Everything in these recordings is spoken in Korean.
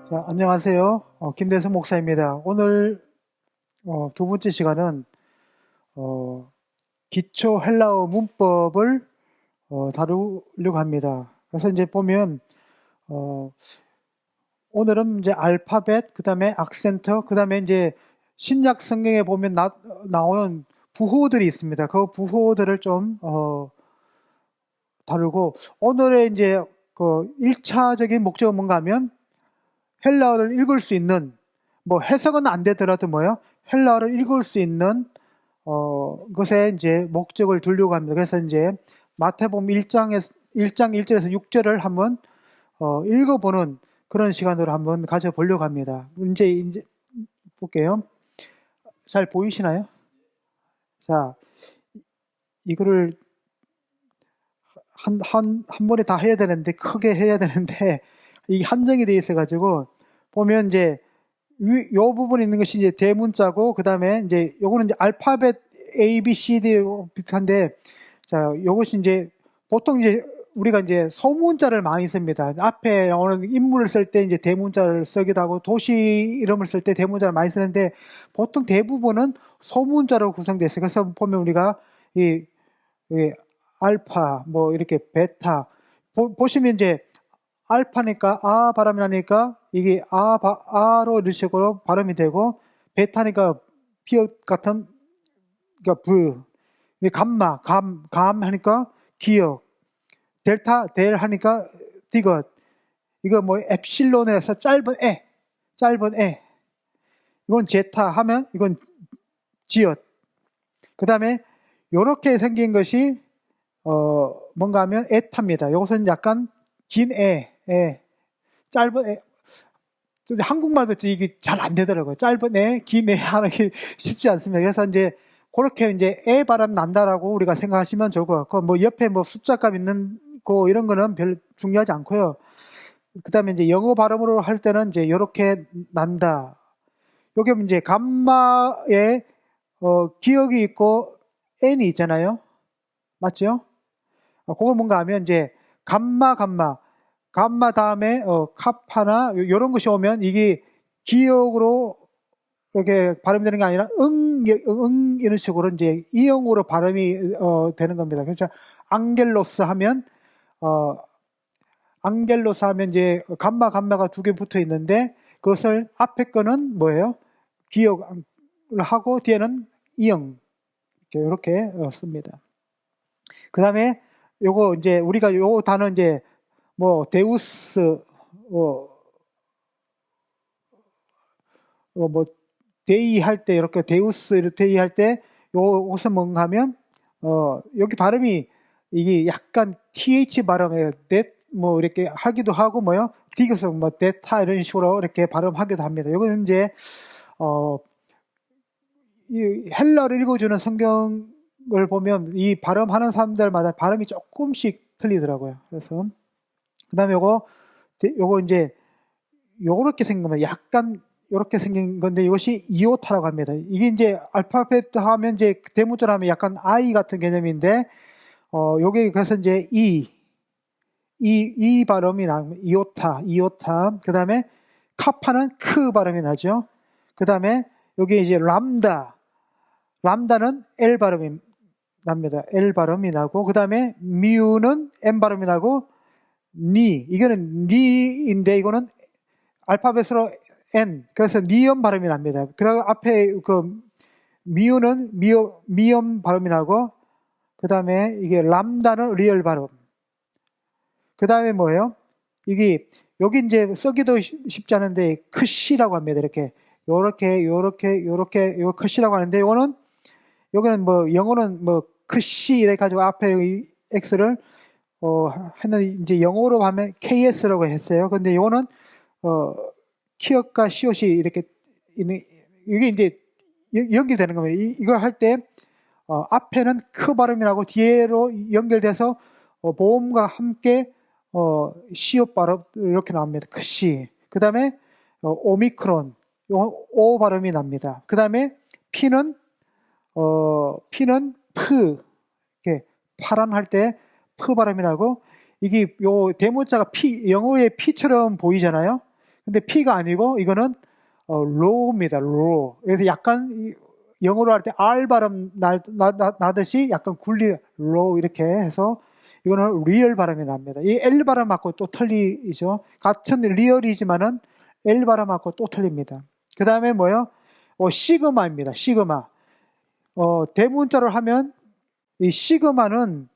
자, 안녕하세요. 김대성 목사입니다. 오늘 두 번째 시간은 기초 헬라어 문법을 다루려고 합니다. 그래서 이제 보면 오늘은 이제 알파벳, 그 다음에 악센트, 그 다음에 이제 신약 성경에 보면 나오는 부호들이 있습니다. 그 부호들을 좀 다루고, 오늘의 이제 그 1차적인 목적은 뭔가 하면 헬라어를 읽을 수 있는, 뭐 해석은 안 되더라도 헬라어를 읽을 수 있는 것에 이제 목적을 두려고 합니다. 그래서 이제 마태복음 1장 1절에서 6절을 한번 읽어보는 그런 시간으로 한번 가져보려고 합니다. 이제 볼게요. 잘 보이시나요? 자, 이거를 한 번에 다 해야 되는데, 크게 해야 되는데, 이게 한정이 돼 있어가지고, 보면 이제, 요 부분에 있는 것이 이제 대문자고, 그 다음에 이제, 요거는 이제 알파벳 A, B, C, D 비슷한데, 자, 요것이 이제, 보통 이제, 우리가 이제 소문자를 많이 씁니다. 앞에 오는 인물을 쓸 때 이제 대문자를 쓰기도 하고, 도시 이름을 쓸 때 대문자를 많이 쓰는데, 보통 대부분은 소문자로 구성되어 있어요. 그래서 보면 우리가 이 알파, 뭐 이렇게 베타 보시면 이제 알파니까 아 발음이 나니까 이게 아로 이런 식으로 발음이 되고, 베타니까 비읍 같은 그러니까 브, 감마 감 하니까 기역, 델타 델 하니까 디귿, 이거 뭐 엡실론에서 짧은 에, 이건 제타 하면 이건 지읒. 그 다음에 요렇게 생긴 것이 뭔가 하면 에타입니다. 이것은 약간 긴 짧은 에. 한국말도 이게 잘 안 되더라고요. 짧은 긴 하는 게 쉽지 않습니다. 그래서 이제 그렇게 이제 발음 난다라고 우리가 생각하시면 좋을 것 같고, 뭐 옆에 뭐 숫자값 있는 거 이런 거는 별 중요하지 않고요. 그 다음에 이제 영어 발음으로 할 때는 이제 이렇게 난다. 요게 이제 감마에 기억이 있고 n이 있잖아요. 맞죠? 그걸 뭔가 하면 이제 감마 다음에 카파나 이런 것이 오면 이게 기억으로 이렇게 발음되는 게 아니라 이런 식으로 이제 이형으로 발음이 되는 겁니다. 그렇죠? 앙겔로스 하면 이제 감마가 두 개 붙어 있는데, 그것을 앞에 거는 뭐예요? 기억을 하고 뒤에는 이형, 이렇게 씁니다. 그 다음에 요거 이제 우리가 요 단어 이제 뭐 데우스 뭐 데이 할 때, 이렇게 데우스 데이 할 때 요것은 뭔가 하면 여기 발음이 이게 약간 th 발음에 뭐 이렇게 하기도 하고 디귿 뭐 데타 이런 식으로 이렇게 발음하기도 합니다. 이거는 이제 이 헬라를 읽어주는 성경을 보면 이 발음하는 사람들마다 발음이 조금씩 틀리더라고요. 그래서 그 다음에 요거 이제 요렇게 생긴 겁니다. 약간 요렇게 생긴 건데, 이것이 이오타라고 합니다. 이게 이제 알파벳 하면 이제 대문자로 하면 약간 I 같은 개념인데, 요게 그래서 이제 이 발음이 나면 이오타. 그 다음에 카파는 크 발음이 나죠. 그 다음에 여기 이제 람다는 L 발음이 납니다. L 발음이 나고, 그 다음에 미우는 M 발음이 나고, 이거는 니인데 이거는 알파벳으로 N, 그래서 니âm 발음이 납니다. 그리고 앞에 그 미우는 미음 발음이 나고, 그 다음에 이게 람다는 리얼 발음. 그 다음에 뭐예요? 이게 여기 이제 쓰기도 쉽지 않은데 크시라고 합니다. 요렇게 요 크시라고 하는데, 여기는 뭐 영어는 뭐 크시 이래 가지고 앞에 이 X를 했는데, 이제 영어로 하면 KS라고 했어요. 근데 이거는 키역과 시옷이 이렇게 있는, 이게 이제 연결되는 겁니다. 이걸 할 때 앞에는 크 발음이라고 뒤로 연결돼서 보음과 함께 시옷 발음 이렇게 나옵니다. 크시. 그 다음에 오미크론, 오 발음이 납니다. 그 다음에 피는 프, 이렇게 파란 할 때 프 발음이 나고, 이게 요 대문자가 영어의 P처럼 보이잖아요. 근데 P가 아니고 이거는 low입니다. low. 그래서 약간 영어로 할 때 R 발음 나듯이 약간 굴리 low 이렇게 해서 이거는 리얼 발음이 납니다. 이 L 발음하고 또 틀리죠. 같은 리얼이지만은 L 발음하고 또 틀립니다. 그 다음에 뭐요? 시그마입니다. 시그마. 대문자로 하면 이 시그마는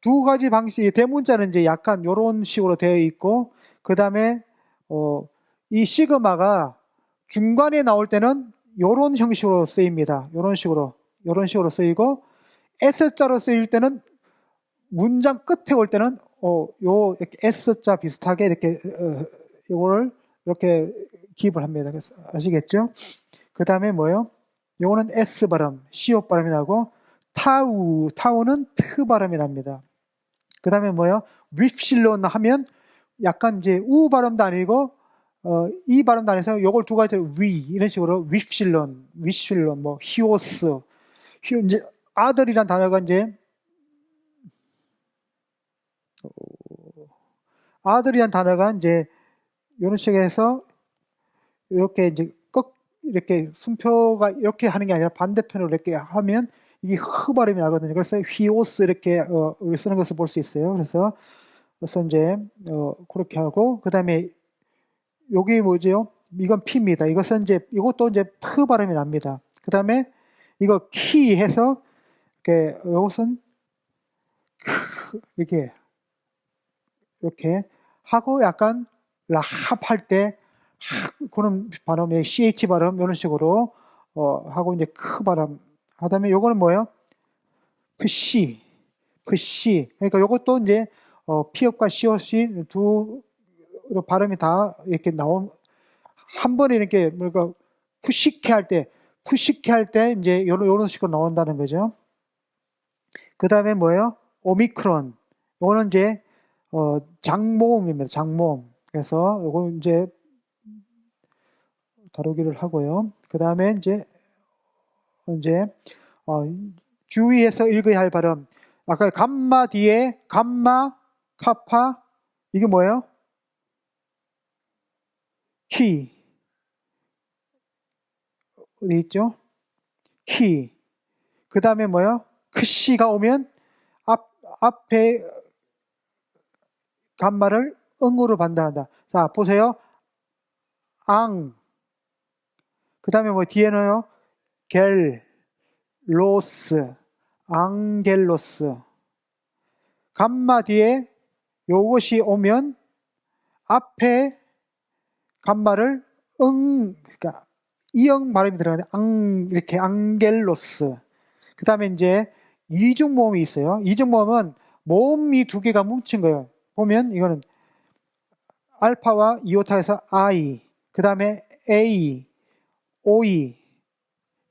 두 가지 방식이, 대문자는 이제 약간 이런 식으로 되어 있고, 그 다음에 이 시그마가 중간에 나올 때는 이런 형식으로 쓰입니다. 이런 식으로 쓰이고, S자로 쓰일 때는 문장 끝에 올 때는 요 S자 비슷하게 이렇게 요거를 이렇게 기입을 합니다. 그래서 아시겠죠? 그 다음에 뭐요? 요거는 S 발음, 시옷 발음이 나고, 타우는 트 발음이 납니다. 그 다음에 뭐요? 윕실론 하면 약간 이제 우 발음도 아니고 이 발음도 아니어서 요걸 두 가지로 이런 식으로 윕실론, 뭐 히오스, 이제 아들이란 단어가 이제 이런 식으로 해서 이렇게 이제 이렇게 숨표가 이렇게 하는 게 아니라 반대편으로 이렇게 하면 이게 흐 발음이 나거든요. 그래서 휘오스 이렇게 쓰는 것을 볼 수 있어요. 그래서 이제 그렇게 하고, 그 다음에 여기 뭐죠? 이건 P입니다. 이것도 이제 프 발음이 납니다. 그 다음에 이거 키 해서 이것은 이렇게 하고 약간 라합 할 때 그런 발음에 CH 발음 이런 식으로 하고 이제 크 발음. 그다음에 요거는 뭐예요? 푸시. 그러니까 요것도 이제 피읍과 시옷이 두 발음이 다 이렇게 한 번에 이렇게 뭔가 푸시케 할 때 이제 요런 식으로 나온다는 거죠. 그다음에 뭐예요? 오미크론. 요거는 이제 장모음입니다. 장모음. 그래서 요거 이제 다루기를 하고요. 그 다음에 이제 주의해서 읽어야 할 발음. 아까 감마 뒤에 감마, 카파, 이게 뭐예요? 키. 어디 있죠? 키. 그 다음에 뭐예요? 크시가 오면 앞에 감마를 응으로 반대한다. 자, 보세요. 앙. 그 다음에 뭐 뒤에는요? 로스, 앙겔로스. 감마 뒤에 요것이 오면 앞에 감마를 그러니까 이응 발음이 들어가는데 이렇게 앙겔로스. 그 다음에 이제 이중모음이 있어요. 이중모음은 모음이 두 개가 뭉친 거예요. 보면 이거는 알파와 이오타에서 I, 그 다음에 A, OE,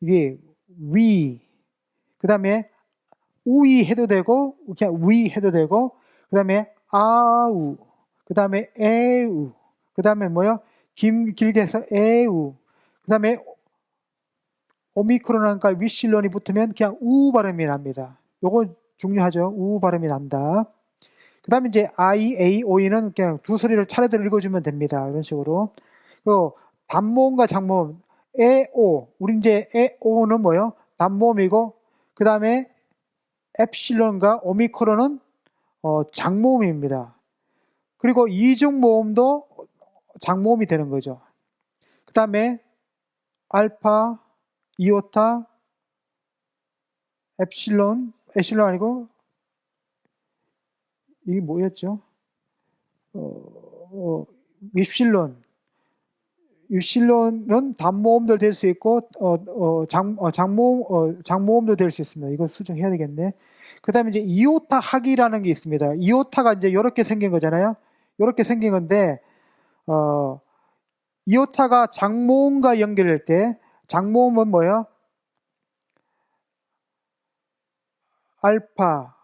이게 위, 그 다음에 우이 해도 되고, 그냥 위 해도 되고, 그 다음에 아우, 그 다음에 에우, 그 다음에 뭐요? 길게 해서 에우, 그 다음에 오미크론과 위실론이 붙으면 그냥 우 발음이 납니다. 요거 중요하죠. 우 발음이 난다. 그 다음에 이제 I, A, O는 그냥 두 소리를 차례대로 읽어주면 됩니다. 이런 식으로. 그리고 단모음과 장모음, 에오. 우리 이제 에오는 뭐요? 단모음이고, 그 다음에 엡실론과 오미크론은 장모음입니다. 그리고 이중모음도 장모음이 되는 거죠. 그 다음에 알파, 이오타, 엡실론 아니고 이게 뭐였죠? 윕실론은 단모음도 될 수 있고 장모음도 될 수 있습니다. 이거 수정해야 되겠네. 그 다음에 이제 이오타 학이라는 게 있습니다. 이오타가 이제 이렇게 생긴 거잖아요. 이렇게 생긴 건데 이오타가 장모음과 연결할 때 장모음은 뭐예요? 알파,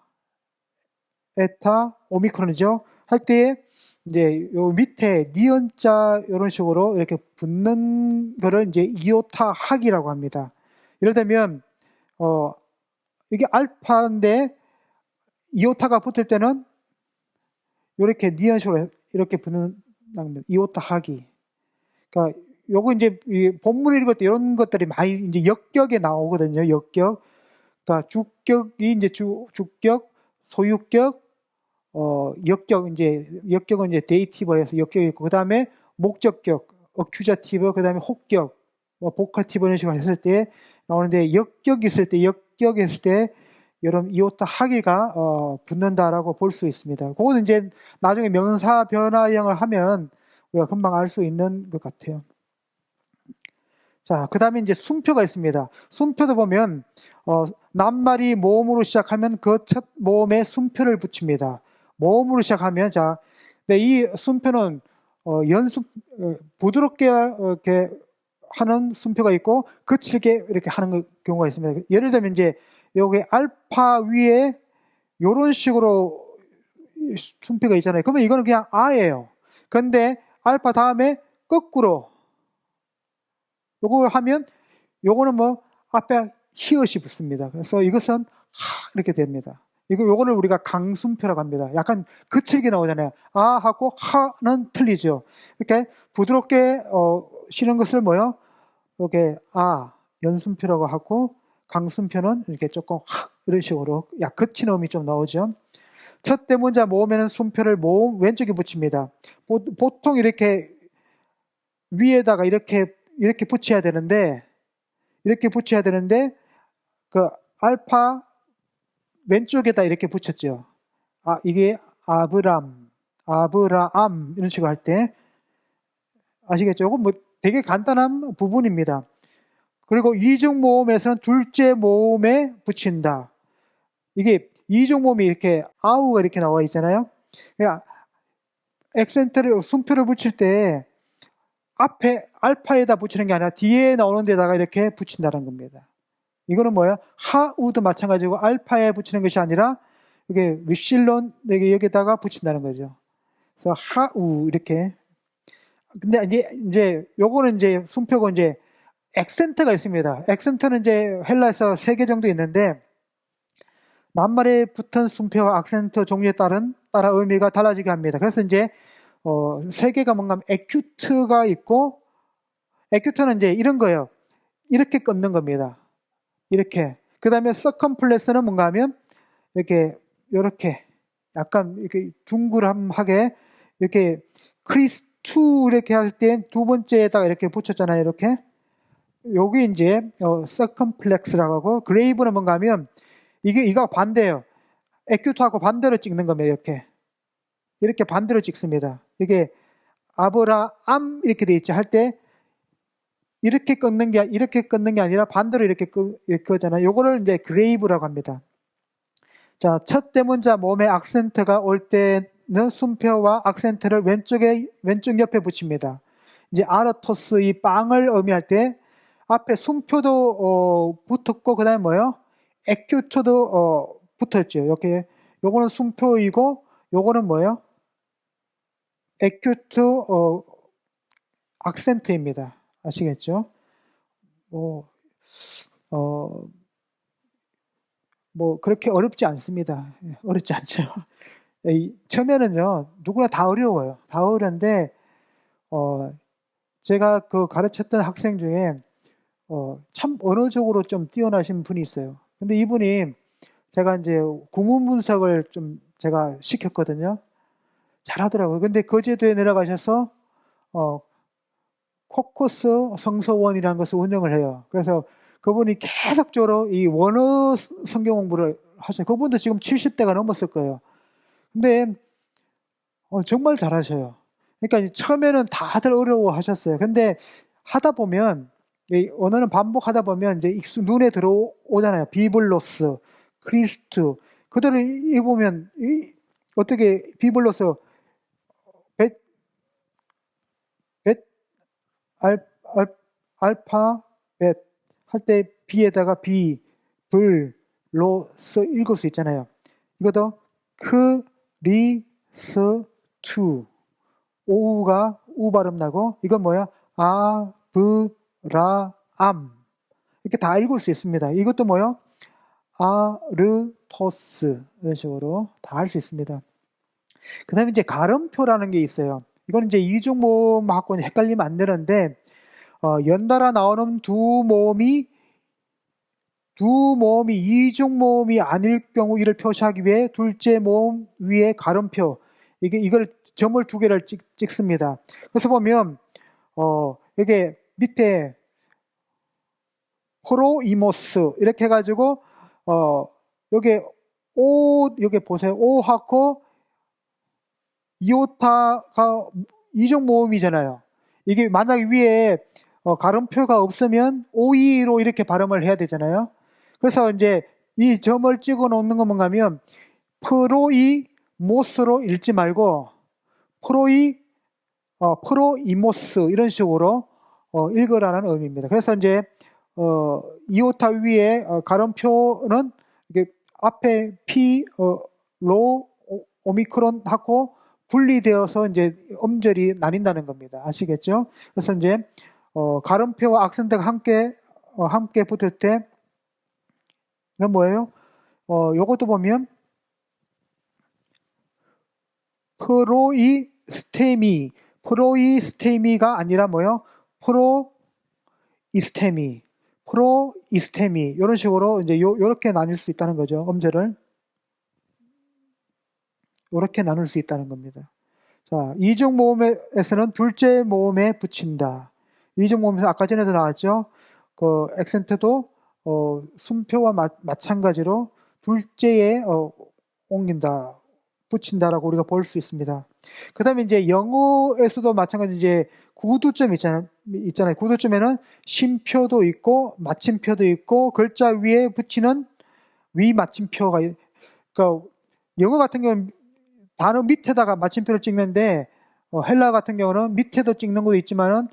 에타, 오미크론이죠. 할 때 이제 요 밑에 니은자 이런 식으로 이렇게 붙는 거를 이제 이오타 학이라고 합니다. 예를 들면 이게 알파인데 이오타가 붙을 때는 이렇게 니은식으로 이렇게 붙는 이오타 하기. 그러니까 요거 이제 이 본문 읽을 때 이런 것들이 많이 이제 역격에 나오거든요. 역격. 그러니까 주격이 이제 주격, 소유격, 역격 이제 역격은 이제 데이티브에서 역격이 있고 그다음에 목적격, 어큐자티브, 그다음에 혹격, 보카티브 이런 식으로 했을 때 나오는데 역격 있을 때 이런 이오타 하기가 붙는다라고 볼 수 있습니다. 그거는 이제 나중에 명사 변화형을 하면 우리가 금방 알 수 있는 것 같아요. 자, 그 다음에 이제 순표가 있습니다. 순표도 보면, 낱말이 모음으로 시작하면 그 첫 모음에 순표를 붙입니다. 모음으로 시작하면, 자, 네, 이 순표는, 부드럽게, 이렇게 하는 순표가 있고, 거칠게 이렇게 하는 경우가 있습니다. 예를 들면 이제, 여기 알파 위에 요런 식으로 순표가 있잖아요. 그러면 이거는 그냥 아예요. 근데 알파 다음에 거꾸로, 요걸 하면 요거는 뭐 앞에 히읗이 붙습니다. 그래서 이것은 이렇게 됩니다. 요거를 우리가 강순표라고 합니다. 약간 거칠게 나오잖아요. 아 하고 하는 틀리죠. 이렇게 부드럽게 쉬는 것을 뭐요? 이렇게 연순표라고 하고 강순표는 이렇게 조금 이런 식으로 거친 음이 좀 나오죠. 첫 대문자 모음에는 순표를 모음 왼쪽에 붙입니다. 보통 이렇게 위에다가 이렇게 붙여야 되는데 그 알파 왼쪽에다 이렇게 붙였죠. 이게 아브람 이런 식으로 할 때 아시겠죠? 이건 뭐 되게 간단한 부분입니다. 그리고 이중 모음에서는 둘째 모음에 붙인다. 이게 이중 모음이 이렇게 아우가 이렇게 나와 있잖아요. 그러니까 액센트를 순표를 붙일 때 앞에 알파에다 붙이는 게 아니라 뒤에 나오는 데다가 이렇게 붙인다는 겁니다. 이거는 뭐예요? 하우도 마찬가지고 알파에 붙이는 것이 아니라 이게 윕실론 여기다가 붙인다는 거죠. 그래서 하우 이렇게. 근데 이제 요거는 이제 순표고 이제 액센트가 있습니다. 액센트는 이제 헬라에서 3개 정도 있는데 낱말에 붙은 순표와 악센트 종류에 따라 의미가 달라지게 합니다. 그래서 이제 3개가 뭔가 에큐트가 있고 에큐트는 이제 이런 거예요. 이렇게 끊는 겁니다. 이렇게. 그 다음에 서컴플렉스는 뭔가 하면 이렇게 약간 이렇게 둥그람하게 이렇게 크리스투 이렇게 할 때 두 번째에다가 이렇게 붙였잖아요. 이렇게. 여기 이제 서컴플렉스라고 하고 그레이브는 뭔가 하면 이거 반대예요. 에큐트하고 반대로 찍는 겁니다. 이렇게 반대로 찍습니다. 이게 아브라암 이렇게 돼 있죠. 할 때 이렇게 끊는 게 아니라 반대로 이렇게 끄잖아요. 요거를 이제 그레이브라고 합니다. 자, 첫 대문자 모음에 악센트가 올 때는 순표와 악센트를 왼쪽 옆에 붙입니다. 이제 아르토스 이 빵을 의미할 때 앞에 순표도 붙었고 그다음에 뭐요? 에큐트도 붙었죠. 이렇게 요거는 순표이고 요거는 뭐예요? 에큐트 악센트입니다. 아시겠죠? 뭐 그렇게 어렵지 않습니다. 어렵지 않죠. 처음에는요 누구나 다 어려워요. 다 어려운데 제가 그 가르쳤던 학생 중에 참 언어적으로 좀 뛰어나신 분이 있어요. 근데 이분이 제가 이제 구문 분석을 좀 제가 시켰거든요. 잘하더라고요. 근데 거제도에 내려가셔서 코코스 성서원이라는 것을 운영을 해요. 그래서 그분이 계속적으로 이 원어 성경 공부를 하셔요. 그분도 지금 70대가 넘었을 거예요. 근데 정말 잘하셔요. 그러니까 처음에는 다들 어려워하셨어요. 근데 하다 보면 이 언어는 반복하다 보면 이제 눈에 들어오잖아요. 비블로스, 크리스트 그대로 읽으면 어떻게 비블로스 알파벳 할 때 B에다가 B, 불, 로, 스 읽을 수 있잖아요. 이것도 크리스투 오우가 우 발음 나고 이건 뭐야? 아브라암 이렇게 다 읽을 수 있습니다. 이것도 뭐요? 아르토스 이런 식으로 다 할 수 있습니다. 그 다음에 이제 가름표라는 게 있어요. 이건 이제 이중모음하고 헷갈리면 안 되는데, 연달아 나오는 두 모음이 이중모음이 아닐 경우 이를 표시하기 위해 둘째 모음 위에 가름표, 이걸 점을 두 개를 찍습니다. 그래서 보면, 여기 밑에 프로이모스 이렇게 해가지고 여기 여기 보세요. 오하고 이오타가 이중 모음이잖아요. 이게 만약 위에 가름표가 없으면 오이로 이렇게 발음을 해야 되잖아요. 그래서 이제 이 점을 찍어 놓는 건 뭔가 하면 프로이모스로 읽지 말고 프로이모스 이런 식으로 읽으라는 의미입니다. 그래서 이제 이오타 위에 가름표는 이게 앞에 P, 로, 오미크론 하고 분리되어서 이제 음절이 나뉜다는 겁니다. 아시겠죠? 그래서 이제 가름표와 악센트가 함께 붙을 때 이건 뭐예요? 요것도 보면 프로이스테미가 아니라 뭐예요? 프로이스테미 이런 식으로 이제 요렇게 나눌 수 있다는 거죠. 음절을 요렇게 나눌 수 있다는 겁니다. 자, 이중 모음에서는 둘째 모음에 붙인다. 이중 모음에서 아까 전에도 나왔죠. 그 액센트도 순표와 마찬가지로 둘째에 옮긴다, 붙인다라고 우리가 볼 수 있습니다. 그 다음에 이제 영어에서도 마찬가지로 이제 구두점 있잖아요. 구두점에는 쉼표도 있고 마침표도 있고 글자 위에 붙이는 위 마침표가, 그러니까 영어 같은 경우는 단어 밑에다가 마침표를 찍는데 헬라 같은 경우는 밑에도 찍는 것도 있지만은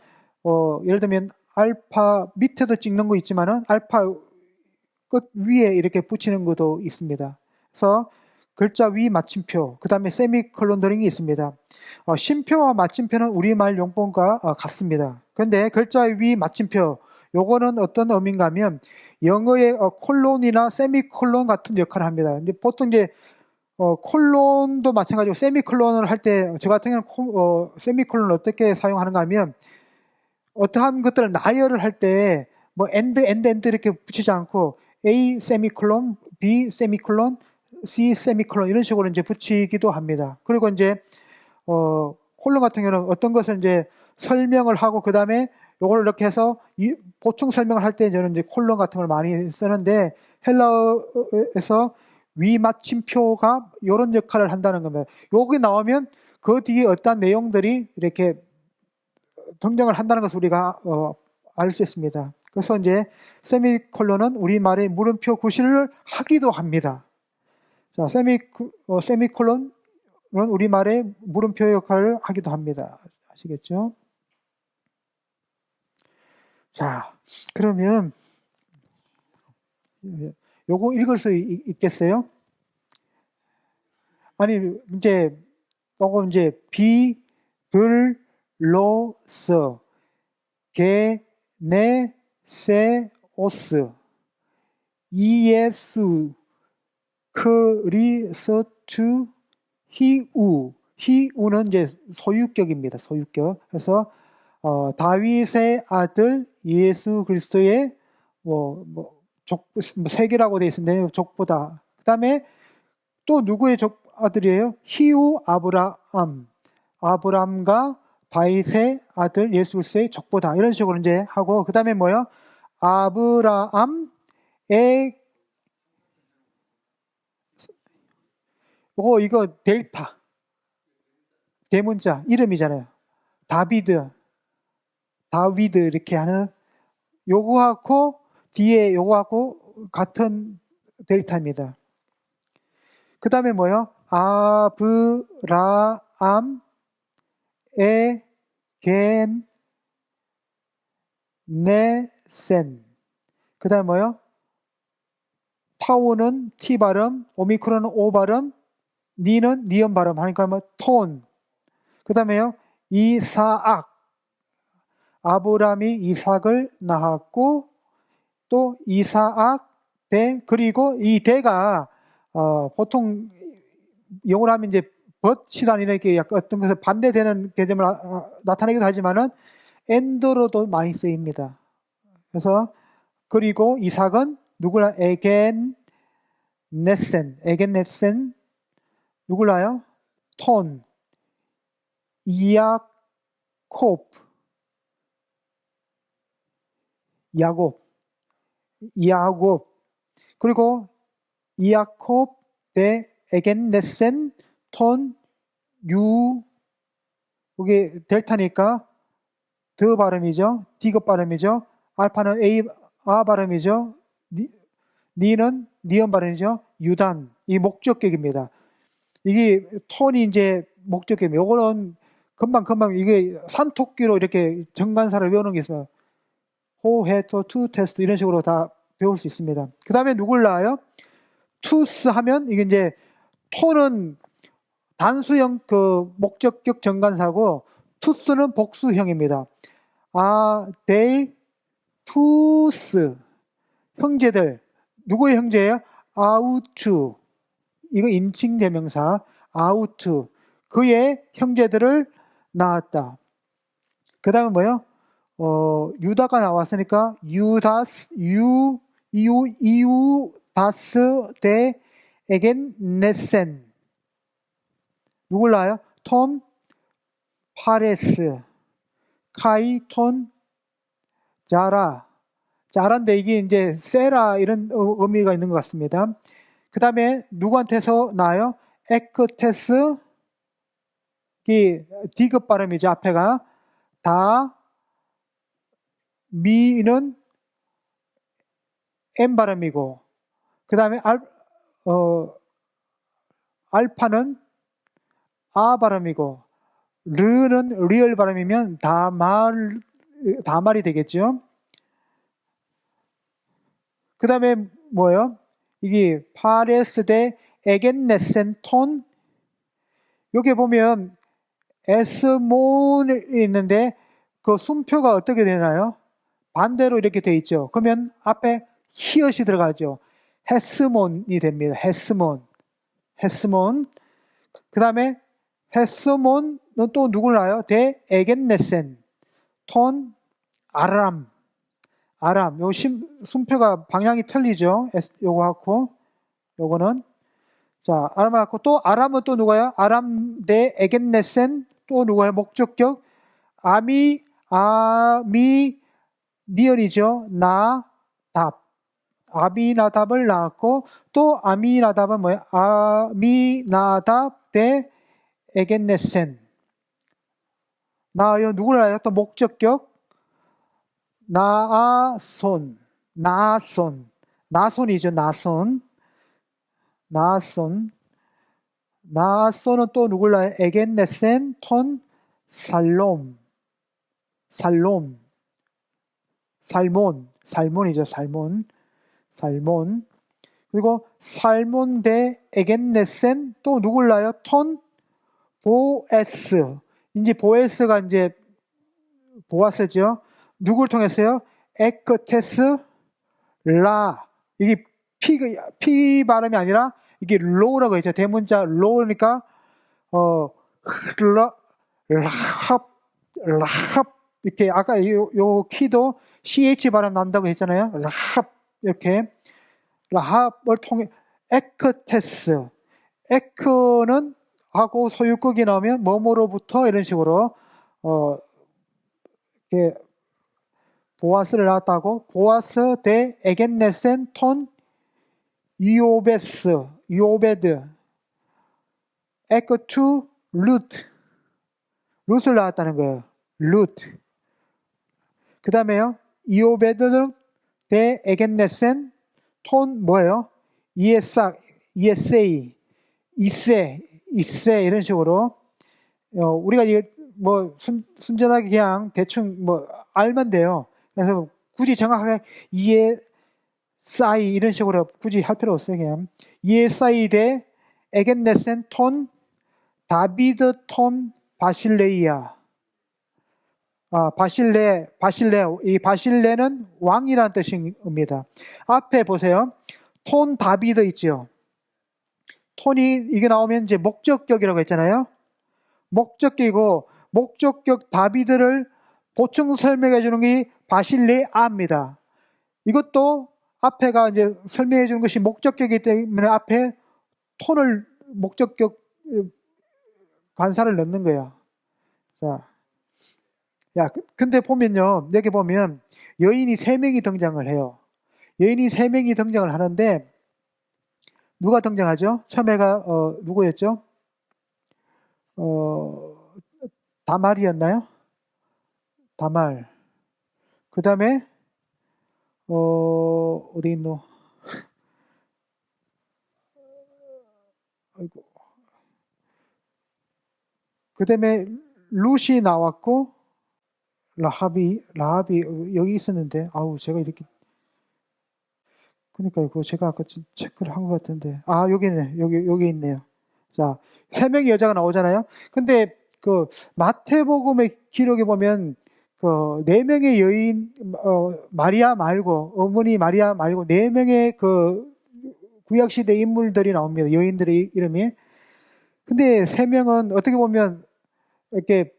예를 들면 알파 밑에도 찍는 거 있지만은 알파 끝 위에 이렇게 붙이는 것도 있습니다. 그래서 글자 위 마침표, 그 다음에 세미콜론 등이 있습니다. 쉼표와 마침표는 우리말 용법과 같습니다. 그런데 글자 위 마침표, 요거는 어떤 의미인가 하면 영어의 콜론이나 세미콜론 같은 역할을 합니다. 이제 보통 이제 콜론도 마찬가지고 세미콜론을 할 때 저 같은 경우는 세미콜론을 어떻게 사용하는가 하면 어떠한 것들을 나열을 할 때 뭐 엔드 이렇게 붙이지 않고 A 세미콜론, B 세미콜론, C 세미콜론 이런 식으로 이제 붙이기도 합니다. 그리고 이제 콜론 같은 경우는 어떤 것을 이제 설명을 하고 그 다음에 요걸 이렇게 해서 보충 설명을 할 때 저는 이제 콜론 같은 걸 많이 쓰는데 헬라어에서 위 마침표가 이런 역할을 한다는 겁니다. 여기 나오면 그 뒤에 어떤 내용들이 이렇게 등장을 한다는 것을 우리가 알 수 있습니다. 그래서 이제 세미콜론은 우리말의 물음표 구실을 하기도 합니다. 자, 세미콜론은 우리말의 물음표 역할을 하기도 합니다. 아시겠죠? 자, 그러면 요거 읽을 수 있겠어요? 아니, 요거 비블로스, 게네세오스, 이예수, 크리스투, 히우는 이제 소유격입니다. 소유격. 그래서 다윗의 아들 예수 그리스도의 세계라고 되어 있는데 족보다. 그 다음에 또 누구의 아들이에요? 히우 아브람과 다윗의 아들 예수 그리스도의 족보다. 이런 식으로 이제 하고 그 다음에 뭐요? 아브라함의 이거 델타 대문자 이름이잖아요. 다비드 이렇게 하는 요거하고 뒤에 요거하고 같은 델타입니다. 그 다음에 뭐요? 아브라함 에겐 네센. 그 다음에 뭐요? 타우는 T 발음, 오미크론은 O 발음, 니는 니은 발음 하니까 뭐 톤. 그 다음에요, 이사악. 아브람이 이삭을 낳았고 또 이사악 대, 그리고 이 대가 보통 영어로 하면 이제 but이라는 이렇게 약간 어떤 것을 반대되는 개념을 나타내기도 하지만은 and로도 많이 쓰입니다. 그래서 그리고 이삭은 누구라? 에겐네센 누굴라요? 톤, 야곱 그리고 야콥 대 에겐네센 톤 유 이게 델타니까 드 발음이죠. 디귿 발음이죠. 알파는 아 발음이죠. 니는 니은 발음이죠. 유단 이 목적격입니다. 이게 톤이 이제 목적격입니다. 요거는 금방 이게 산토끼로 이렇게 정관사를 외우는 게 있어요. 호, 해, 토, 투, 테스트 이런 식으로 다 배울 수 있습니다. 그 다음에 누굴 나와요? 투스 하면 이게 이제 톤은 단수형 그 목적격 정관사고 투스는 복수형입니다. 데일, 투스 형제들 누구의 형제예요? 아우투 이거 인칭 대명사 아우투 그의 형제들을 낳았다. 그 다음에 뭐예요? 유다가 나왔으니까 유다스 이우다스 대 에겐네센 누굴 낳아요? 톰 파레스 카이 톤 자라인데 이게 이제 세라 이런 의미가 있는 것 같습니다. 그 다음에 누구한테서 나와요? 에크테스 이 디귿 발음이죠. 앞에가 다 미는 M 발음이고 그 다음에 알파는 아 발음이고 르는 리얼 발음이면 다말이 되겠죠. 그 다음에 뭐예요? 이게 파레스 대 에겐네센 톤 여기 보면 에스몬이 있는데 그 순표가 어떻게 되나요? 반대로 이렇게 돼 있죠. 그러면 앞에 히읗이 들어가죠. 헤스몬이 됩니다. 헤스몬. 그 다음에 헤스몬은 또 누굴 낳아요? 대 에겐네센 톤 아람. 요 순표가 방향이 틀리죠. 요거하고 요거는 자 아람을 갖고 또 아람은 또 누가요? 아람 대 에겐네센 또 누가요? 목적격 니언이죠. 아미나답을 낳았고 또 아미나답은 뭐예요? 아미나답 대 에겐네센 나요 누구를 알아요? 또 목적격 나손이죠. 나손은 또 누구를 알아요? 에겐네센 톤 살몬이죠. 살몬 그리고 살몬 대 에겐네센 또 누굴 알아요? 톤 보에스 이제 보에스가 이제 보아스죠. 누굴 통했어요? 에크테스 라 이게 피 발음이 아니라 이게 로라고 했죠. 대문자 로니까 라합 이렇게 아까 요 키도 ch 발음 난다고 했잖아요. 라합 이렇게 라합을 통해 에크테스 에크는 하고 소유격이 나오면 뭐뭐로부터 이런 식으로 이렇게 보아스를 낳았다고 보아스 대 에겐네센 톤 이오베드 에크투 룻을 낳았다는 거예요. 그 다음에요 이오베드 대 에겐네센 톤 뭐예요? 이세 이런 식으로 우리가 이게 뭐 순전하게 그냥 대충 뭐 알면 돼요. 그래서 굳이 정확하게 이에사이 이런 식으로 굳이 할 필요 없어요. 그냥 이에사이 대 에겐네센 톤 다비드 톤 바실레이아 바실레 이 바실레는 왕이라는 뜻입니다. 앞에 보세요. 톤 다비드 있죠. 톤이 이게 나오면 이제 목적격이라고 했잖아요. 목적격이고 목적격 다비드를 보충 설명해 주는 게 바실레아입니다. 이것도 앞에가 이제 설명해 주는 것이 목적격이기 때문에 앞에 톤을 목적격 관사를 넣는 거야. 자, 야, 근데 보면요, 여기 보면 여인이 3명이 등장을 해요. 여인이 3명이 등장을 하는데 누가 등장하죠? 처음에가 누구였죠? 다말이었나요? 다말. 그 다음에 어디 있노? 아이고. 그 다음에 룻이 나왔고 라합이 여기 있었는데 아우 제가 이렇게 그러니까 그거 제가 아까 체크를 한 것 같은데 여기네 여기 있네요. 자, 3명의 여자가 나오잖아요. 근데 그 마태복음의 기록에 보면 그 4명의 여인 마리아 말고 어머니 마리아 말고 4명의 그 구약 시대 인물들이 나옵니다. 여인들의 이름이. 근데 3명은 어떻게 보면 이렇게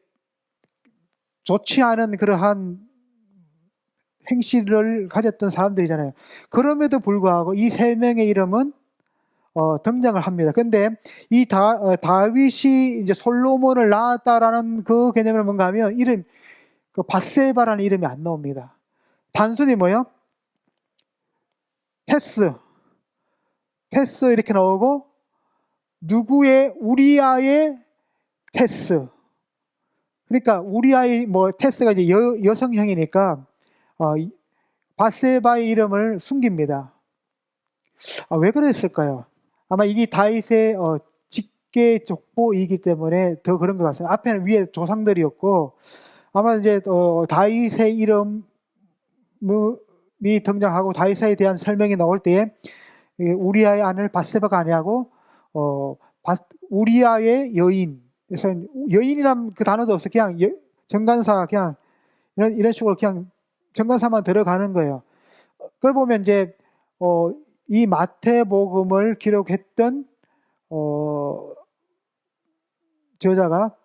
좋지 않은 그러한 행실을 가졌던 사람들이잖아요. 그럼에도 불구하고 이 3명의 이름은 등장을 합니다. 근데 이 다윗이 이제 솔로몬을 낳았다라는 그 개념은 뭔가 하면 그 바세바라는 이름이 안 나옵니다. 단순히 뭐요? 테스 이렇게 나오고 누구의 우리아의 테스. 그러니까 우리아의 테스가 이제 여성형이니까 바세바의 이름을 숨깁니다. 왜 그랬을까요? 아마 이게 다윗의 직계 족보이기 때문에 더 그런 것 같습니다. 앞에는 위에 조상들이었고 아마 이제 다윗의 이름이 등장하고 다윗에 대한 설명이 나올 때에 우리아의 아들 바세바가 아니하고 우리아의 여인. 그래서 여인이란 그 단어도 없어. 그냥 정관사 그냥 이런 식으로 그냥 정관사만 들어가는 거예요. 그걸 보면 이제 이 마태복음을 기록했던 저자가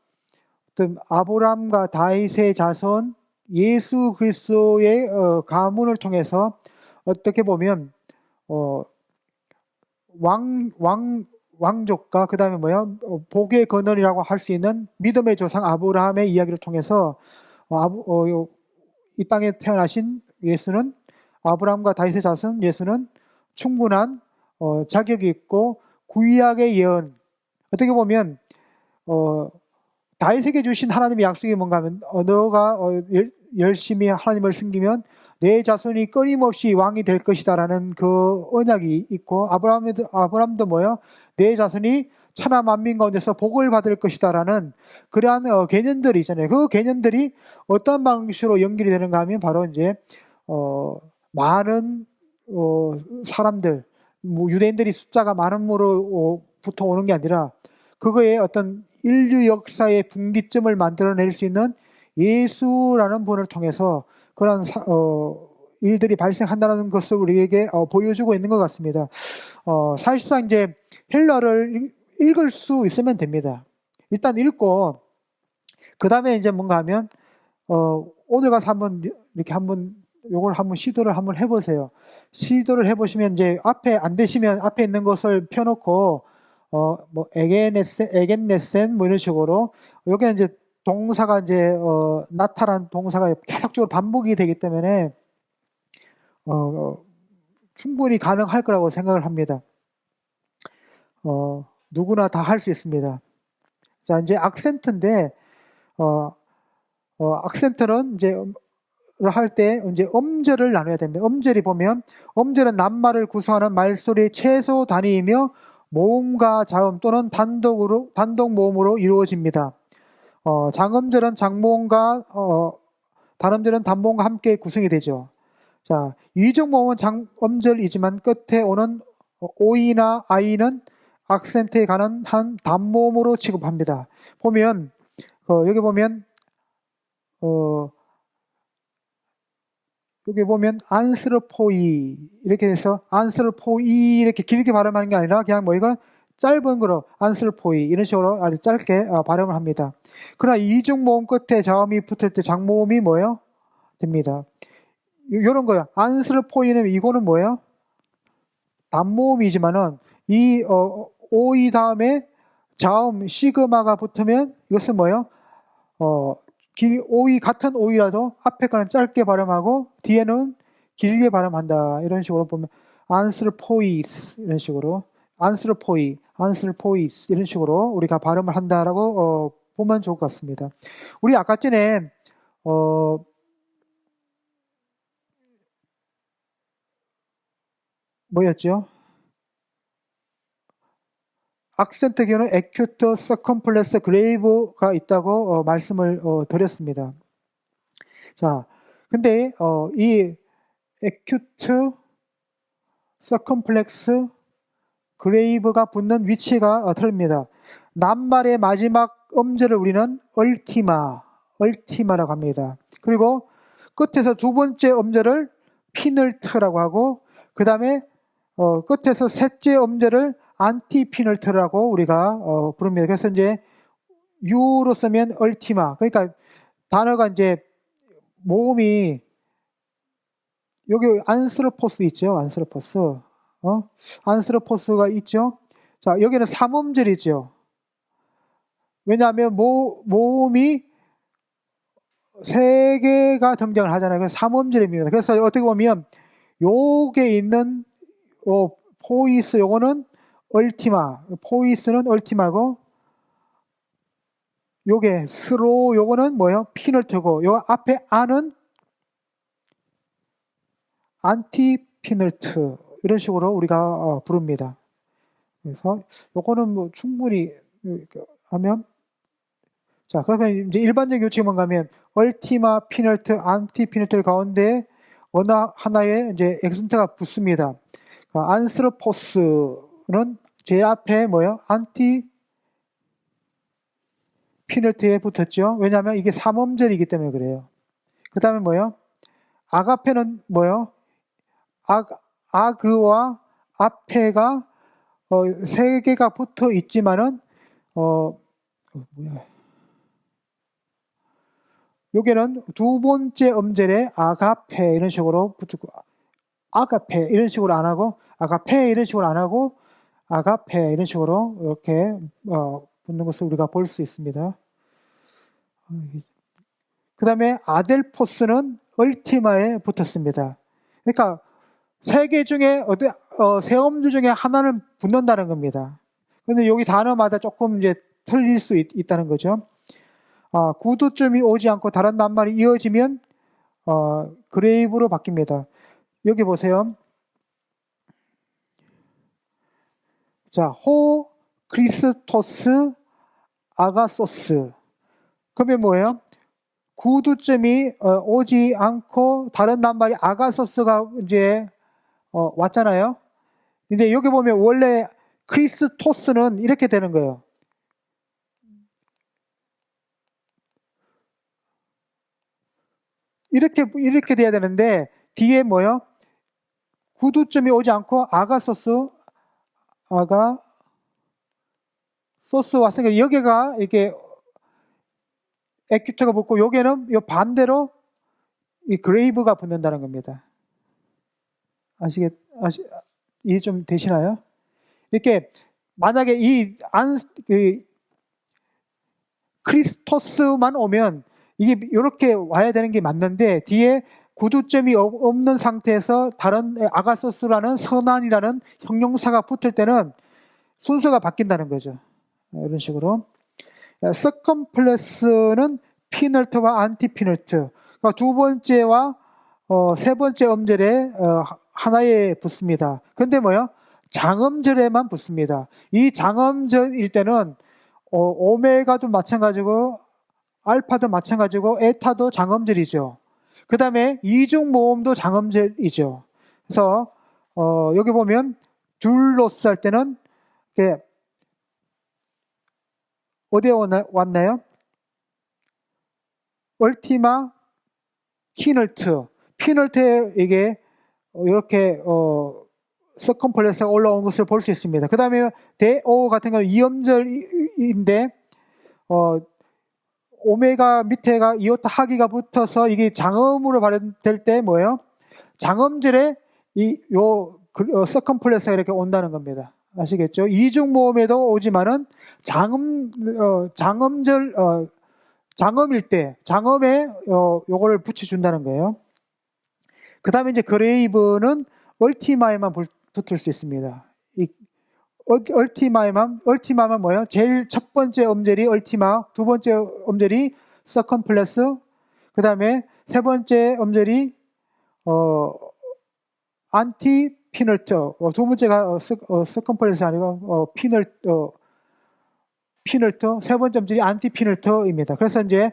어떤 아브람과 다윗의 자손 예수 그리스도의 가문을 통해서 어떻게 보면 왕족과 그 다음에 복의 근원이라고 할 수 있는 믿음의 조상 아브라함의 이야기를 통해서 이 땅에 태어나신 예수는 아브라함과 다윗의 자손 예수는 충분한 자격이 있고 구약의 예언 어떻게 보면 다윗에게 주신 하나님의 약속이 뭔가 하면 너가 열심히 하나님을 섬기면 내 자손이 끊임없이 왕이 될 것이다라는 그 언약이 있고 아브라함도 내 자손이 천하 만민 가운데서 복을 받을 것이다라는 그러한 개념들이 있잖아요. 그 개념들이 어떤 방식으로 연결이 되는가 하면 바로 이제 많은 사람들 유대인들이 숫자가 많음으로부터 오는 게 아니라 그거에 어떤 인류 역사의 분기점을 만들어낼 수 있는 예수라는 분을 통해서 그런 일들이 발생한다는 것을 우리에게 보여주고 있는 것 같습니다. 사실상 이제 헬라를 읽을 수 있으면 됩니다. 일단 읽고 그 다음에 이제 뭔가 하면 오늘 가서 요걸 한번 시도를 한번 해보세요. 시도를 해보시면 이제 앞에 안 되시면 앞에 있는 것을 펴놓고 에겐네센 이런 식으로 여기는 이제 동사가 이제 나타난 동사가 계속적으로 반복이 되기 때문에 충분히 가능할 거라고 생각을 합니다. 누구나 다 할 수 있습니다. 자, 이제 악센트인데 악센트는 이제 할 때 이제 음절을 나눠야 됩니다. 음절이 보면 음절은 낱말을 구성하는 말소리의 최소 단위이며 모음과 자음 또는 단독 모음으로 이루어집니다. 장음절은 장모음과 단음절은 단모음과 함께 구성이 되죠. 자, 위적 모음은 장음절이지만 끝에 오는 오이나 아이는 악센트에 관한 한 단모음으로 취급합니다. 보면 여기 보면 여기 보면 안스르포이 이렇게 해서 안스르포이 이렇게 길게 발음하는 게 아니라 그냥 이건 짧은 거로 안슬포이 이런 식으로 아주 짧게 발음을 합니다. 그러나 이중 모음 끝에 자음이 붙을 때 장모음이 뭐예요? 됩니다. 이런 거요. 안슬포이는 이거는 뭐예요? 단모음이지만은 이 오이 다음에 자음 시그마가 붙으면 이것은 뭐예요? 오이 같은 오이라도 앞에 거는 짧게 발음하고 뒤에는 길게 발음한다. 이런 식으로 보면 안슬포이스 이런 식으로 안슬포이스 이런 식으로 우리가 발음을 한다라고 보면 좋을 것 같습니다. 우리 아까 전에 뭐였죠? 악센트 기호는 에큐트, 서컴플렉스, 그레이브가 있다고 말씀을 드렸습니다. 자, 근데 이 에큐트, 서컴플렉스, 그레이브가 붙는 위치가 틀립니다. 낱말의 마지막 음절을 우리는 얼티마라고 합니다. 그리고 끝에서 두 번째 음절을 피널트라고 하고 그 다음에 끝에서 셋째 음절을 안티피널트라고 우리가 부릅니다. 그래서 이제 U로 쓰면 얼티마. 그러니까 단어가 이제 모음이 여기 안스르포스 있죠. 안스르포스가 있죠. 자, 여기는 3음절이죠. 왜냐하면 모음이 3개가 등장을 하잖아요. 그래서 3음절입니다. 그래서 어떻게 보면 요게 있는 포이스 요거는 얼티마, 포이스는 얼티마고 요게 스로 요거는 뭐예요? 피널트고 요 앞에 안은 안티피널트 이런 식으로 우리가 부릅니다. 그래서 요거는 뭐 충분히 하면 자 그러면 이제 일반적 교칙만 가면 얼티마, 피널트, 안티피널트 가운데 어느 하나에 이제 액센트가 붙습니다. 안스르포스는 제 앞에 뭐예요? 안티피널트에 붙었죠. 왜냐하면 이게 3음절이기 때문에 그래요. 그 다음에 뭐예요? 아가페는 뭐예요? 아그와 앞에가 3개가 붙어 있지만은 여기는 두 번째 음절에 아가페 이런 식으로 붙고 아가페 이런 식으로 안 하고 아가페 이런 식으로 안 하고 아가페 이런 식으로 이렇게 붙는 것을 우리가 볼 수 있습니다. 그 다음에 아델포스는 얼티마에 붙었습니다. 그러니까 3개 중에 세 음절 중에 하나는 붙는다는 겁니다. 그런데 여기 단어마다 조금 이제 틀릴 수 있다는 거죠. 구두점이 오지 않고 다른 낱말이 이어지면 그레이브로 바뀝니다. 여기 보세요. 자, 호 크리스토스 아가소스. 그러면 뭐예요? 구두점이 오지 않고 다른 낱말이 아가소스가 이제 왔잖아요. 근데 여기 보면 원래 크리스토스는 이렇게 되는 거예요. 이렇게 돼야 되는데 뒤에 뭐요? 구두점이 오지 않고 아가소스 왔으니까 여기가 이렇게 에큐트가 붙고 여기는 반대로 이 그레이브가 붙는다는 겁니다. 이해 좀 되시나요? 이렇게 만약에 크리스토스만 오면 이게 이렇게 와야 되는 게 맞는데 뒤에 구두점이 없는 상태에서 다른 아가소스라는 선안이라는 형용사가 붙을 때는 순서가 바뀐다는 거죠. 이런 식으로. 서컴플렉스는 피널트와 안티피널트. 그러니까 두 번째와 세 번째 음절에 하나에 붙습니다. 그런데 뭐요? 장음절에만 붙습니다. 이 장음절일 때는 오메가도 마찬가지고 알파도 마찬가지고 에타도 장음절이죠. 그 다음에 이중 모음도 장음절이죠. 그래서 여기 보면 둘로스 할 때는 어디에 왔나요? 얼티마, 피널트에 이게 이렇게 서컴플렉스가 올라온 것을 볼 수 있습니다. 그 다음에 대오 같은 경우는 2음절인데 오메가 밑에가 이오타 하기가 붙어서 이게 장음으로 발음될 때 뭐예요? 장음절에 서컴플렉스가 이렇게 온다는 겁니다. 아시겠죠? 이중 모음에도 오지만은 장음일 때, 장음에 요거를 붙여준다는 거예요. 그 다음에 이제 그레이브는 얼티마에만 붙을 수 있습니다. 이 얼티마만 뭐예요? 제일 첫 번째 음절이 얼티마, 두 번째 음절이 서컴플렉스, 그 다음에 세 번째 음절이 안티 피널터, 두 번째가 서컴플렉스 아니고 피널터, 세 번째 음절이 안티 피널터입니다. 그래서 이제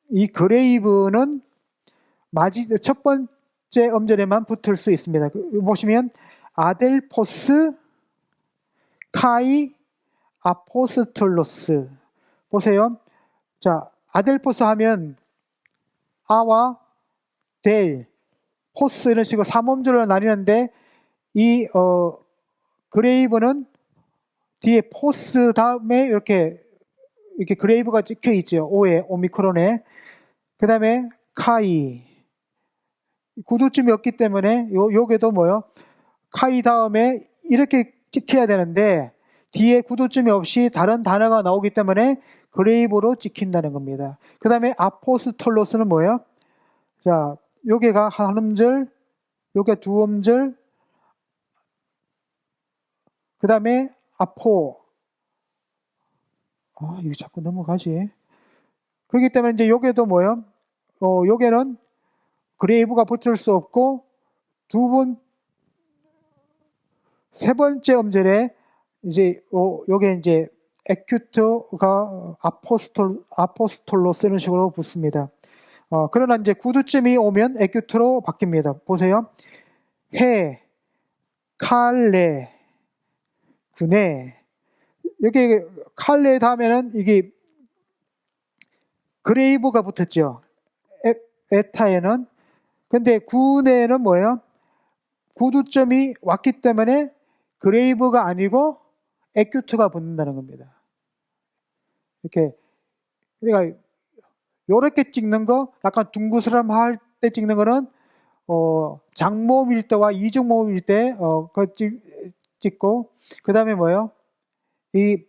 이 그레이브는 첫 번째 음절에만 붙을 수 있습니다. 보시면 아델포스, 카이, 아포스톨로스. 보세요. 자, 아델포스 하면 아와 델, 포스 이런 식으로 3음절로 나뉘는데 이 그레이브는 뒤에 포스 다음에 이렇게 그레이브가 찍혀 있죠. 오에 오미크론에. 그 다음에 카이. 구두점이 없기 때문에 요게도 뭐요? 카이 다음에 이렇게 찍혀야 되는데 뒤에 구두점이 없이 다른 단어가 나오기 때문에 그레이브로 찍힌다는 겁니다. 그 다음에 아포스톨로스는 뭐예요? 자, 요게가 한 음절, 요게 두 음절, 그 다음에 아포. 이거 자꾸 넘어가지. 그렇기 때문에 이제 요게도 뭐예요? 요게는 그레이브가 붙을 수 없고 세 번째 음절에 이제 요게 이제 에큐트가 아포스톨로스 이런 식으로 붙습니다. 그러나 이제 구두점이 오면 에큐트로 바뀝니다. 보세요. 해, 칼레, 군에. 여기 칼레 다음에는 이게 그레이브가 붙었죠. 에타에는. 근데 군에는 뭐예요? 구두점이 왔기 때문에 그레이브가 아니고 에큐트가 붙는다는 겁니다. 이렇게, 그러니까 요렇게 찍는 거, 약간 둥그스름 할 때 찍는 거는 장모음일 때와 이중모음일 때 찍고, 그 다음에 뭐예요? 이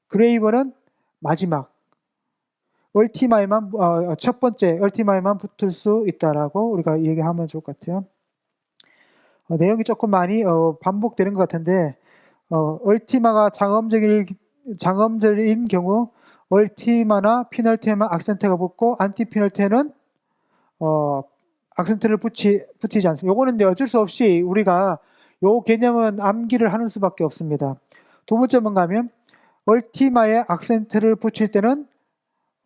그레이브는 마지막 얼티마에만 첫 번째 얼티마에만 붙을 수 있다라고 우리가 얘기하면 좋을 것 같아요. 내용이 조금 많이 반복되는 것 같은데 얼티마가 장음절인 경우 얼티마나 피널테에만 악센트가 붙고 안티피널테는 악센트를 붙이지 않습니다. 요거는 이제 어쩔 수 없이 우리가 요 개념은 암기를 하는 수밖에 없습니다. 두 번째 뭔가 하면 얼티마에 악센트를 붙일 때는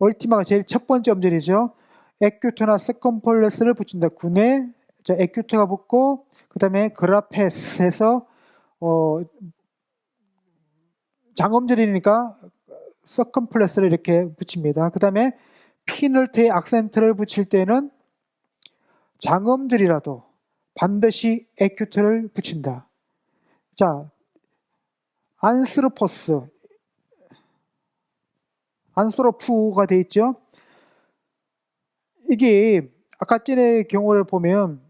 얼티마가 제일 첫 번째 음절이죠. 에큐트나 서컴플렉스를 붙인다. 군에 에큐트가 붙고 그 다음에 그라페스에서 장음절이니까 서컴플렉스를 이렇게 붙입니다. 그 다음에 피널트에 악센트를 붙일 때는 장음절이라도 반드시 에큐트를 붙인다. 자, 안스로프가 돼 있죠. 이게 아까 전의 경우를 보면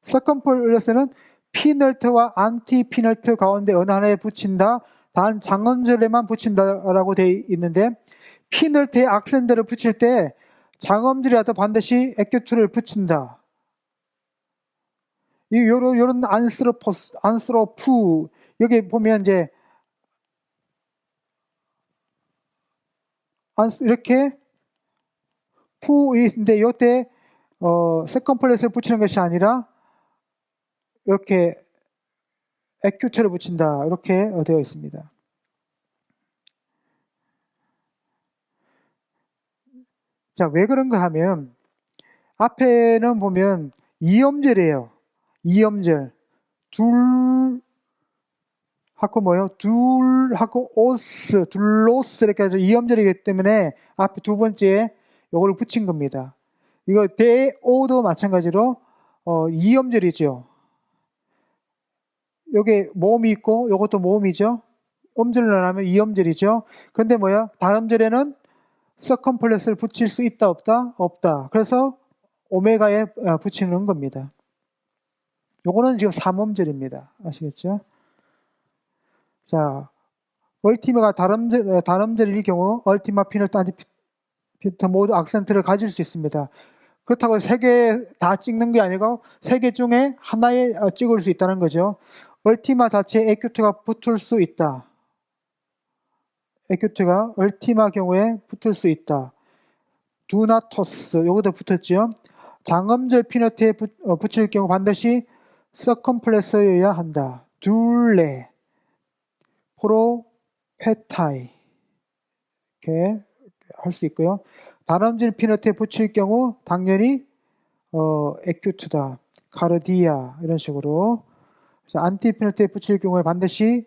서컴플렉스는 피널트와 안티피널트 가운데 어느 하나에 붙인다. 단 장음절에만 붙인다라고 되어 있는데 피널트에 악센트를 붙일 때 장음절이라도 반드시 에큐트를 붙인다. 요런 안스로프 여기 보면 이제 이렇게 푸인데 요때 서컴플렉스를 붙이는 것이 아니라 이렇게 에큐트를 붙인다. 이렇게 되어 있습니다. 자, 왜 그런가 하면 앞에는 보면 2음절이에요. 2음절. 둘 하고 뭐요? 둘하고 둘로스 이렇게 해서 2음절이기 때문에 앞에 두 번째에 요거를 붙인 겁니다. 이거 대오도 마찬가지로 이음절이죠. 요게 모음이 있고 요것도 모음이죠. 음절을 하면 이음절이죠. 근데 뭐야? 다음 절에는 서컴플렉스를 붙일 수 있다 없다? 없다. 그래서 오메가에 붙이는 겁니다. 요거는 지금 3음절입니다. 아시겠죠? 자, 얼티마가 단음절일 경우 얼티마 피널트 안티피널트 모두 악센트를 가질 수 있습니다. 그렇다고 세 개 다 찍는 게 아니고 세 개 중에 하나에 찍을 수 있다는 거죠. 얼티마 자체에 에큐트가 붙을 수 있다. 에큐트가 얼티마 경우에 붙을 수 있다. 두나토스 요것도 붙었죠. 장음절 피너트에 붙일 경우 반드시 서컴플렉스여야 한다. 둘레, 프로페타이 이렇게 할 수 있고요. 단음절 피너트에 붙일 경우 당연히 에큐트다. 카르디아 이런 식으로. 안티 피너트에 붙일 경우에 반드시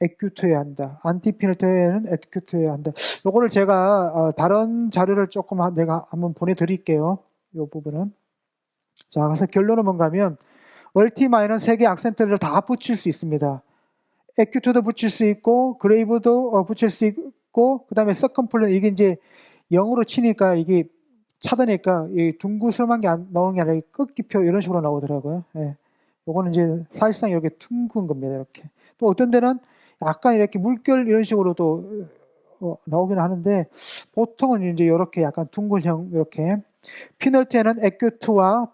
에큐트여야 한다. 안티 피너트에는 에큐트여야 한다. 요거를 제가 다른 자료를 조금 내가 한번 보내드릴게요. 요 부분은. 자, 그래서 결론은 뭔가 하면 얼티마에는 세 개의 악센트를 다 붙일 수 있습니다. 에큐트도 붙일 수 있고 그레이브도 붙일 수 있고 그 다음에 서컴플렉스 이게 이제 영어로 치니까 이게 차다니까 둥그스름한 게 나오는 게 아니라 끝기표 이런 식으로 나오더라고요. 예. 요거는 이제 사실상 이렇게 둥근 겁니다. 이렇게. 또 어떤 데는 약간 이렇게 물결 이런 식으로도 나오긴 하는데 보통은 이제 이렇게 약간 둥근형 이렇게. 피널티에는 에큐트가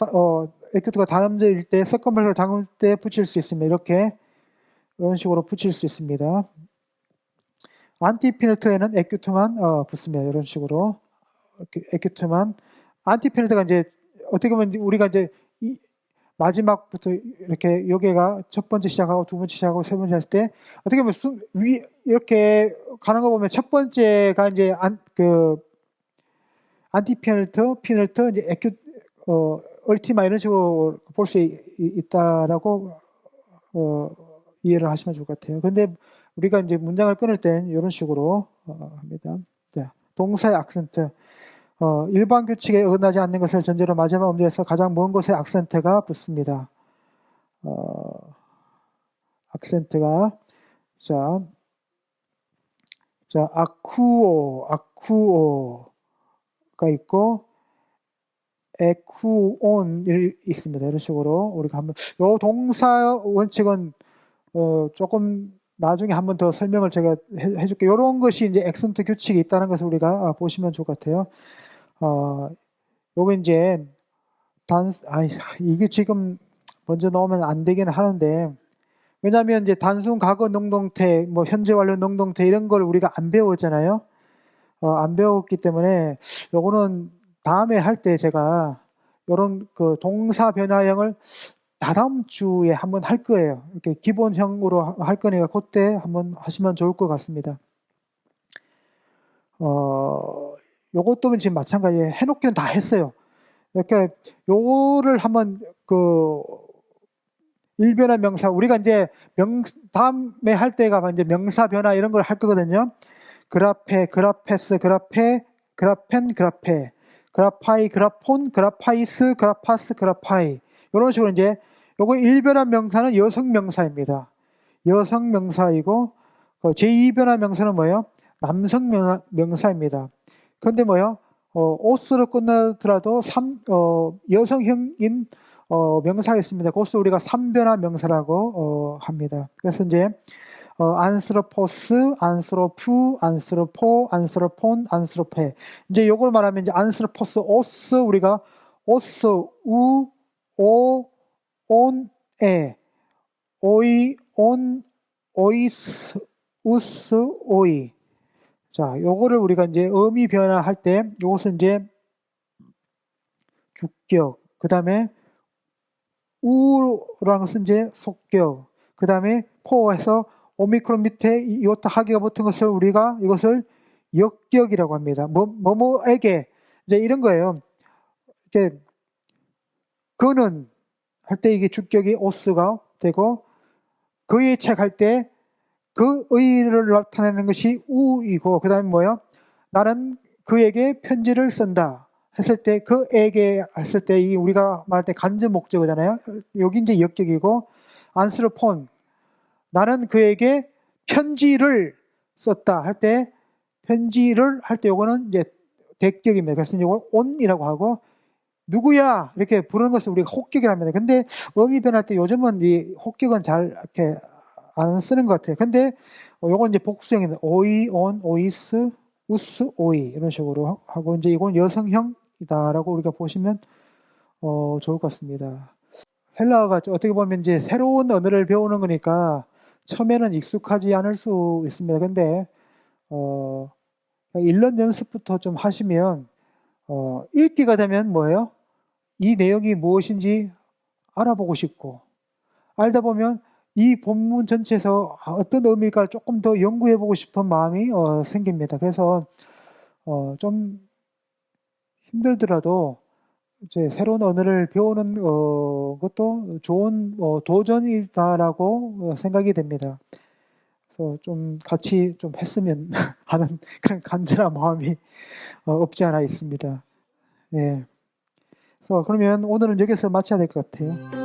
다음절일 때 서컴플렉스를 담을 때 붙일 수 있습니다. 이렇게 이런 식으로 붙일 수 있습니다. 안티피널트에는 에큐트만 붙습니다. 이런 식으로 에큐트만. 안티피널트가 이제 어떻게 보면 우리가 이제 마지막부터 이렇게 여기가 첫 번째 시작하고 두 번째 시작하고 세 번째 할 때 어떻게 보면 이렇게 가는 거 보면 첫 번째가 이제 안티피널트, 피널트, 이제 얼티마 이런 식으로 볼 수 있다라고 이해를 하시면 좋을 것 같아요. 근데 우리가 이제 문장을 끊을 땐 이런 식으로 합니다. 자, 동사의 악센트. 일반 규칙에 어긋나지 않는 것을 전제로 마지막 음절에서 가장 먼 곳에 악센트가 붙습니다. 악센트가 자, 아쿠오가 있고 에쿠온이 있습니다. 이런 식으로 우리가 한번 요 동사 원칙은 조금 나중에 한번 더 설명을 제가 해줄게요. 이런 것이 이제 액센트 규칙이 있다는 것을 우리가 보시면 좋을 것 같아요. 요거 이제 이게 지금 먼저 넣으면 안 되기는 하는데 왜냐하면 이제 단순 과거 능동태, 뭐 현재 완료 능동태 이런 걸 우리가 안 배웠잖아요. 안 배웠기 때문에 요거는 다음에 할 때 제가 요런 그 동사 변화형을 다다음 주에 한번 할 거예요. 이렇게 기본형으로 할 거니까 그때 한번 하시면 좋을 것 같습니다. 요것도 지금 마찬가지에 해놓기는 다 했어요. 이렇게 요거를 한번 일변화 명사 우리가 이제 다음에 할 때가 이제 명사 변화 이런 걸 할 거거든요. 그라페, 그라페스, 그라페, 그라펜, 그라페, 그라파이, 그라폰, 그라파이스, 그라파스, 그라파이 이런 식으로 이제 요거 일변화 명사는 여성 명사입니다. 여성 명사이고 제2변화 명사는 뭐예요? 남성 명사입니다. 그런데 뭐예요? 오스로 끝나더라도 여성형인 명사가 있습니다. 그것을 우리가 3변화 명사라고 합니다. 그래서 이제 안스로포스, 안스로프, 안스로포, 안스로폰, 안스로페. 이제 요걸 말하면 이제 안스로포스, 오스 우리가 오스, 우, 오, 온, 에, 오이, 온, 오이스, 우스, 오이. 자, 요거를 우리가 이제 의미 변화할 때 요것은 이제 주격, 그 다음에 우라는 것은 이제 속격, 그 다음에 포에서 오미크론 밑에 이오타 하기가 붙은 것을 우리가 이것을 역격이라고 합니다. 뭐뭐에게 이제 이런 거예요. 이렇게 그는 할 때 이게 주격이 오스가 되고 그의 책 할 때 그 의를 나타내는 것이 우이고 그 다음에 뭐예요? 나는 그에게 편지를 쓴다. 했을 때 그에게 했을 때 이 우리가 말할 때 간접 목적어잖아요. 여기 이제 역격이고 answer phone 나는 그에게 편지를 썼다 할 때 편지를 할 때 요거는 이제 대격입니다. 그래서 이걸 on이라고 하고 누구야 이렇게 부르는 것을 우리가 혹격이라 합니다. 근데 어미 변할 때 요즘은 이 혹격은 잘 이렇게 안 쓰는 것 같아요. 근데 요건 이제 복수형입니다. 오이, 온, 오이스, 우스, 오이 이런 식으로 하고 이제 이건 여성형이다라고 우리가 보시면 좋을 것 같습니다. 헬라어가 어떻게 보면 이제 새로운 언어를 배우는 거니까 처음에는 익숙하지 않을 수 있습니다. 근데 1년 연습부터 좀 하시면 읽기가 되면 뭐예요? 이 내용이 무엇인지 알아보고 싶고 알다 보면 이 본문 전체에서 어떤 의미일까 조금 더 연구해보고 싶은 마음이 생깁니다. 그래서 좀 힘들더라도 이제 새로운 언어를 배우는 것도 좋은 도전이다라고 생각이 됩니다. 그래서 좀 같이 좀 했으면 하는 그런 간절한 마음이 없지 않아 있습니다. 네. 그래서 그러면 오늘은 여기서 마쳐야 될 것 같아요.